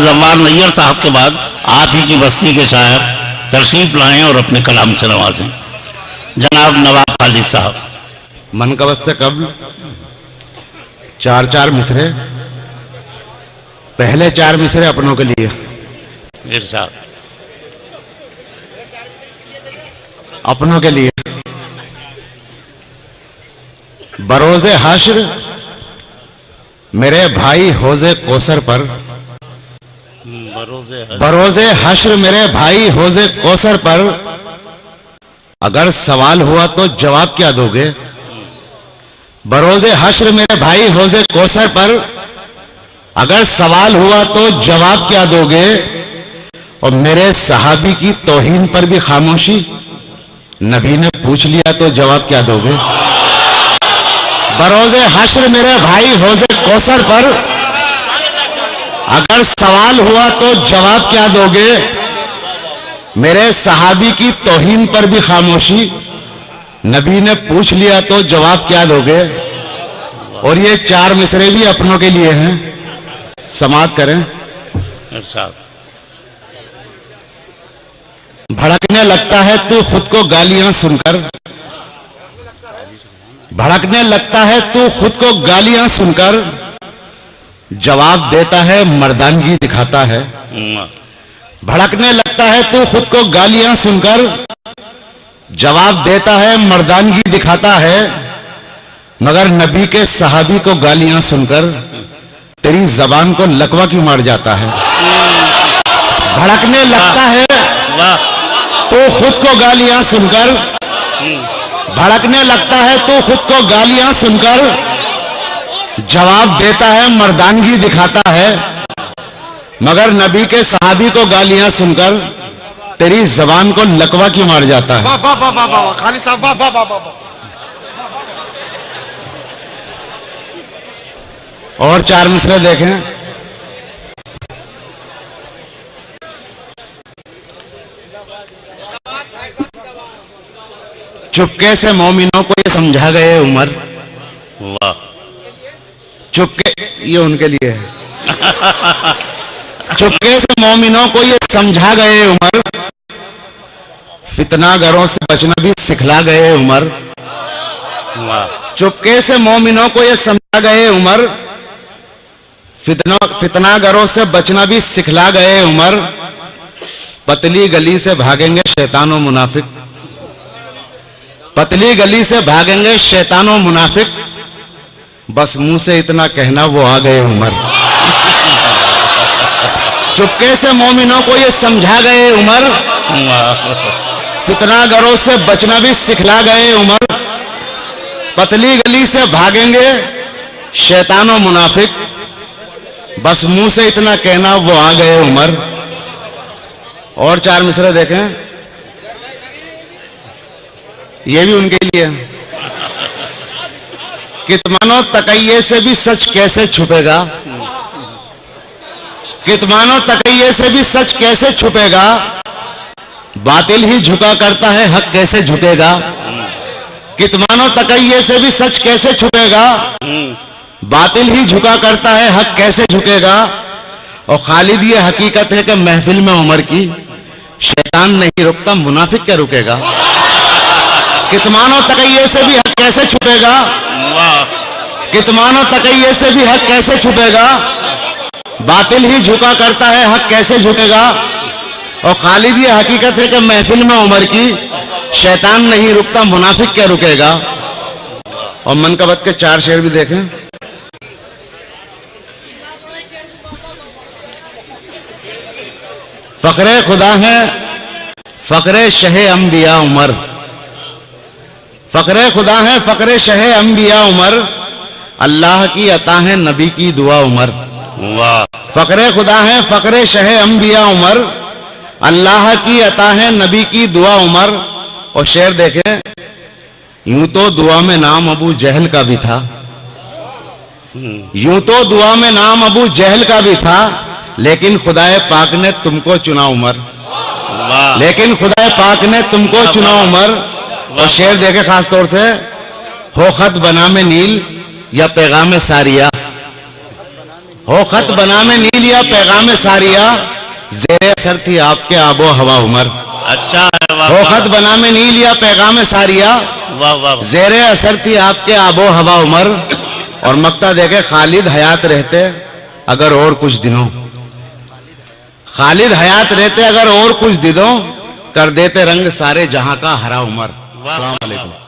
जव्वार नैयर साहब के बाद आप ही की बस्ती के शायर तशरीफ लाएं और अपने कलाम से नवाजें। जनाब नवाब खालिद साहब। मनकबत से कब्ल चार चार मिसरे, पहले चार मिसरे अपनों के लिए। इरशाद। अपनों के लिए। बरोज़े हश्र मेरे भाई होज़े कोसर पर, बरोज़े हश्र मेरे भाई होज़े कोसर पर, अगर सवाल हुआ तो जवाब क्या दोगे? बरोज़े हश्र मेरे भाई होज़े कोसर पर, अगर सवाल हुआ तो जवाब क्या दोगे? और मेरे सहाबी की तौहीन पर भी खामोशी, नबी ने पूछ लिया तो जवाब क्या दोगे? बरोज़े हश्र मेरे भाई होज़े कोसर पर, अगर सवाल हुआ तो जवाब क्या दोगे? मेरे सहाबी की तौहीन पर भी खामोशी, नबी ने पूछ लिया तो जवाब क्या दोगे? और ये चार मिसरे भी अपनों के लिए हैं, समाअत करें। भड़कने लगता है तू खुद को गालियां सुनकर, भड़कने लगता है तू खुद को गालियां सुनकर, जवाब देता है मर्दानगी दिखाता है। भड़कने लगता है तू खुद को गालियां सुनकर, जवाब देता है मर्दानगी दिखाता है, मगर नबी के सहाबी को गालियां सुनकर तेरी जबान को लकवा क्यों मार जाता है? भड़कने लगता है तो खुद को गालियां सुनकर, भड़कने लगता है तो खुद को गालियां सुनकर, जवाब देता है मर्दानगी दिखाता है, मगर नबी के सहाबी को गालियां सुनकर तेरी जबान को लकवा क्यों मार जाता है? वाह वाह वाह वाह वाह खालिद साहब, वाह वाह वाह वाह। और चार मिसरे देखें। चुपके से मोमिनों को ये समझा गए उमर, वाह। चुपके, ये उनके लिए है। चुपके से मोमिनों को ये समझा गए उमर, फितनागरों से बचना भी सिखला गए उमर। चुपके से मोमिनों को ये समझा गए उमर, फितनागरों से बचना भी सिखला गए उमर। पतली गली से भागेंगे शैतानों मुनाफिक, पतली गली से भागेंगे शैतानों मुनाफिक, बस मुंह से इतना कहना वो आ गए उमर। चुपके से मोमिनों को ये समझा गए उमर, फितनागरों से बचना भी सिखला गए उमर। पतली गली से भागेंगे शैतानों मुनाफिक, बस मुंह से इतना कहना वो आ गए उमर। और चार मिसरे देखें, ये भी उनके लिए। कितमानो तकैये से भी सच कैसे छुपेगा, कितमानो तकैये से भी सच कैसे छुपेगा, बातिल ही झुका करता है हक कैसे झुकेगा। कितमानो तकैये से भी सच कैसे छुपेगा, बातिल ही झुका करता है हक कैसे झुकेगा। और खालिद ये हकीकत है कि महफिल में उमर की शैतान नहीं रुकता, मुनाफिक क्या रुकेगा। कितमानो तकैये से भी हक कैसे छुपेगा, कितमानो तकैये से भी हक कैसे छुपेगा, बातिल ही झुका करता है हक कैसे झुकेगा। और खालिद ये हकीकत है कि महफिल में उमर की शैतान नहीं रुकता, मुनाफिक क्या रुकेगा। और मनकबत के चार शेर भी देखें। फकरे खुदा है फकरे शहे अंबिया उमर, फकरे खुदा है फकरे शहे अंबिया उमर, अल्लाह की अता है नबी की दुआ उमर। फकरे खुदा है फकरे शहे अंबिया उमर, अल्लाह की अता है नबी की दुआ उमर। और शेर देखें, यूं तो दुआ में नाम अबू जहल का भी था, यूं तो दुआ में नाम अबू जहल का भी था, लेकिन खुदाए पाक ने तुमको चुना उमर, लेकिन खुदाए पाक ने तुमको चुना उमर। और शेर देखे खास तौर से, हो खत बना में नील या पैगाम सारिया, हो खत बना में नी लिया पैगाम सारिया, जेरे असर थी आपके आबो हवा उमर। अच्छा है, वाह हो वाह खत बना में नी लिया पैगाम सारिया, वाह वाह। जेरे असर थी आपके आबो हवा उमर। और मक्ता देखे खालिद हयात रहते अगर और कुछ दिनों, खालिद हयात रहते अगर और कुछ दिनों, कर देते रंग सारे जहां का हरा उमर। वाह अस्सलाम वालेकुम।